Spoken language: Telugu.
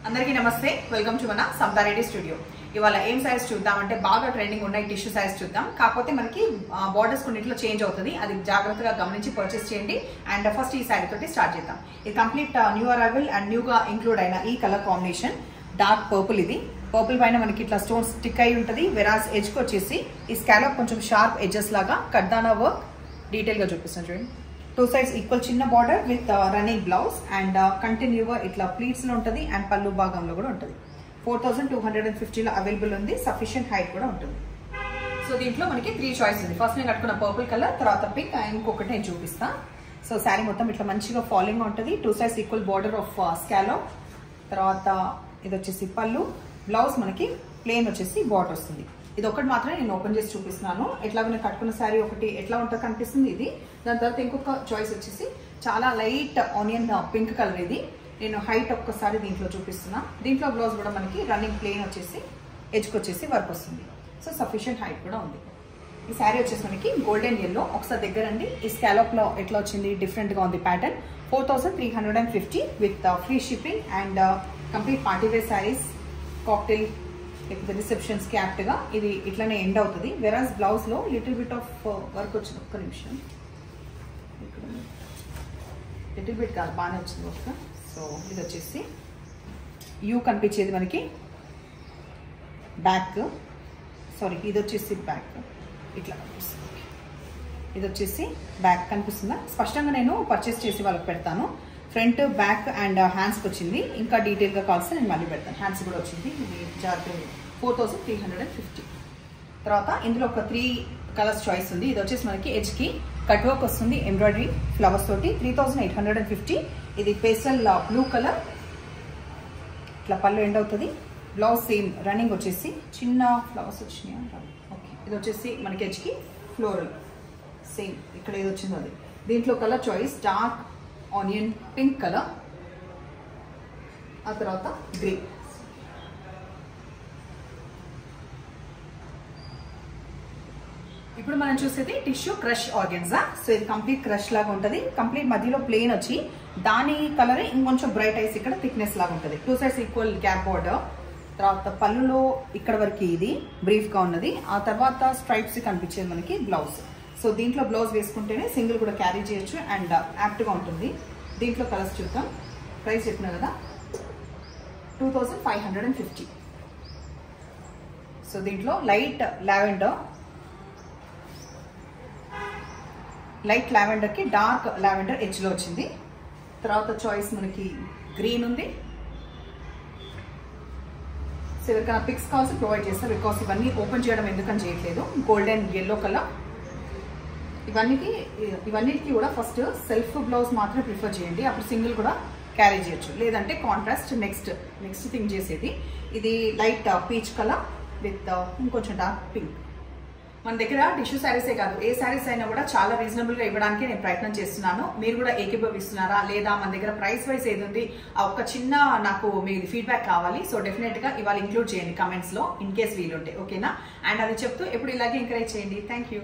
అందరికీ నమస్తే వెల్కమ్ టు మన సమతారెడ్డి స్టూడియో ఇవాళ ఏం సైజ్ చూద్దామంటే బాగా ట్రెండింగ్ ఉన్నాయి టిష్యూ సైజ్ చూద్దాం కాకపోతే మనకి బోర్డర్స్ కొన్నిట్లో చేంజ్ అవుతుంది అది జాగ్రత్తగా గమనించి పర్చేస్ చేయండి అండ్ ఫస్ట్ ఈ శారీ తోటి స్టార్ట్ చేద్దాం ఇది కంప్లీట్ న్యూ అరైవల్ అండ్ న్యూగా ఇంక్లూడ్ అయిన ఈ కలర్ కాంబినేషన్ డార్క్ పర్పుల్ ఇది పర్పుల్ పైన మనకి ఇట్లా స్టోన్స్ స్టిక్ అయి ఉంటుంది వెరాస్ ఎడ్జ్ కి వచ్చేసి ఈ స్కాలప్ కొంచెం షార్ప్ ఎడ్జెస్ లాగా కడ్దానా వర్క్ డీటెయిల్ గా చూపిస్తాను చూడండి టూ సైడ్స్ ఈక్వల్ చిన్న border with running blouse and కంటిన్యూగా ఇట్లా ప్లీట్స్ లో ఉంటుంది అండ్ పళ్ళు భాగంలో కూడా ఉంటుంది 4250 లో అవైలబుల్ ఉంది సఫిషియెంట్ హైట్ కూడా ఉంటుంది సో దీంట్లో మనకి 3 చాయిస్ ఉంది ఫస్ట్ నేను కట్టుకున్న పర్పుల్ కలర్ తర్వాత పింక్ అండ్ ఇంకొకటి నేను చూపిస్తా సో శారీ మొత్తం ఇట్లా మంచిగా ఫాలింగ్ ఉంటుంది two sides equal border of scallop తర్వాత ఇది వచ్చేసి పళ్ళు బ్లౌజ్ మనకి ప్లెయిన్ వచ్చేసి బార్డర్ వస్తుంది ఇది ఒకటి మాత్రమే నేను ఓపెన్ చేసి చూపిస్తున్నాను ఎట్లాగో నేను కట్టుకున్న శారీ ఒకటి ఎట్లా ఉంటుందో కనిపిస్తుంది ఇది దాని తర్వాత ఇంకొక చాయిస్ వచ్చేసి చాలా లైట్ ఆనియన్ పింక్ కలర్ ఇది నేను హైట్ ఒక్కసారి దీంట్లో చూపిస్తున్నా దీంట్లో బ్లౌజ్ కూడా మనకి రన్నింగ్ ప్లెయిన్ వచ్చేసి ఎడ్జ్కి వచ్చేసి వర్క్ వస్తుంది సో సఫిషియెంట్ హైట్ కూడా ఉంది ఈ శారీ వచ్చేసి మనకి గోల్డెన్ ఎల్లో ఒకసారి దగ్గర అండి ఈ స్కాలప్ లో ఎట్లా వచ్చింది డిఫరెంట్ గా ఉంది pattern 4350 with free shipping and complete party wear saris cocktail లేకపోతే రిసెప్షన్స్ కి యాప్ట్ గా ఇది ఇట్లానే ఎండ్ అవుతుంది వెరాస్ బ్లౌజ్ లో లిటిల్ బిట్ ఆఫ్ వర్క్ వచ్చింది ఒక్క నిమిషం లిటిల్ బిట్ కాదు బాగానే వచ్చింది వర్క్ సో ఇది వచ్చేసి యూ కనిపించేది మనకి బ్యాక్ సారీ ఇది వచ్చేసి బ్యాక్ ఇట్లా కనిపిస్తుంది ఇది వచ్చేసి బ్యాక్ కనిపిస్తుందా స్పష్టంగా నేను పర్చేస్ చేసి వాళ్ళకి పెడతాను ఫ్రంట్ బ్యాక్ అండ్ హ్యాండ్స్కి వచ్చింది ఇంకా డీటెయిల్గా కావాల్సి నేను మళ్ళీ పెడతాను హ్యాండ్స్ కూడా వచ్చింది ఇది జాగ్రత్త 4350 తర్వాత ఇందులో ఒక 3 కలర్స్ చాయిస్ ఉంది ఇది వచ్చేసి మనకి ఎడ్జ్కి కట్ వర్క్ వస్తుంది ఎంబ్రాయిడరీ ఫ్లవర్స్ తోటి 3850 ఇది పేస్టల్ బ్లూ కలర్ ఇట్లా పళ్ళు ఎండ్ అవుతుంది బ్లౌజ్ సేమ్ రన్నింగ్ వచ్చేసి చిన్న ఫ్లవర్స్ వచ్చినాయి ఓకే ఇది వచ్చేసి మనకి ఎడ్జ్కి ఫ్లోరల్ సేమ్ ఇక్కడ ఏది వచ్చిందో అది దీంట్లో colour choice dark onion pink colour ఆ తర్వాత గ్రే ఇప్పుడు మనం చూసేది టిష్యూ క్రష్ ఆర్గెన్జా సో ఇది కంప్లీట్ క్రష్ లాగా ఉంటుంది కంప్లీట్ మధ్యలో ప్లెయిన్ వచ్చి దాని కలర్ ఇంకొంచెం బ్రైట్ ఐస్ ఇక్కడ థిక్నెస్ లాగా ఉంటుంది two sides equal gap border తర్వాత పళ్ళులో ఇక్కడ వరకు ఇది బ్రీఫ్ గా ఉన్నది ఆ తర్వాత స్ట్రైప్స్ కనిపించేది మనకి బ్లౌజ్ సో దీంట్లో బ్లౌజ్ వేసుకుంటేనే సింగిల్ కూడా క్యారీ చేయొచ్చు అండ్ యాప్ట్ గా ఉంటుంది దీంట్లో కలర్స్ చూద్దాం ప్రైస్ చెప్పిన కదా 2550 సో దీంట్లో లైట్ లావెండర్ కి డార్క్ లావెండర్ ఎడ్జ్ లో వచ్చింది తర్వాత చాయిస్ మనకి గ్రీన్ ఉంది సో ఎవరికైనా పిక్స్ కావాల్సి ప్రొవైడ్ చేస్తారు బికాస్ ఇవన్నీ ఓపెన్ చేయడం ఎందుకని చేయట్లేదు గోల్డెన్ ఎల్లో కలర్ ఇవన్నిటికి కూడా ఫస్ట్ సెల్ఫ్ బ్లౌజ్ మాత్రమే ప్రిఫర్ చేయండి అప్పుడు సింగిల్ కూడా క్యారీ చేయొచ్చు లేదంటే కాంట్రాస్ట్ నెక్స్ట్ థింగ్ చేసేది ఇది లైట్ పీచ్ కలర్ విత్ ఇంకొంచెం డార్క్ పింక్ మన దగ్గర టిష్యూ శారీసే కాదు ఏ శారీస్ అయినా కూడా చాలా రీజనబుల్ గా ఇవ్వడానికి నేను ప్రయత్నం చేస్తున్నాను మీరు కూడా ఏకీభవిస్తున్నారా లేదా మన దగ్గర ప్రైస్ వైస్ ఏది ఉంది ఆ ఒక్క చిన్న నాకు మీది ఫీడ్బ్యాక్ కావాలి సో డెఫినెట్ గా ఇవాళ ఇంక్లూడ్ చేయండి కమెంట్స్ లో ఇన్ కేస్ వీలుంటే ఓకేనా అండ్ అది చెప్తూ ఎప్పుడు ఇలాగే ఎంకరేజ్ చేయండి థ్యాంక్ యూ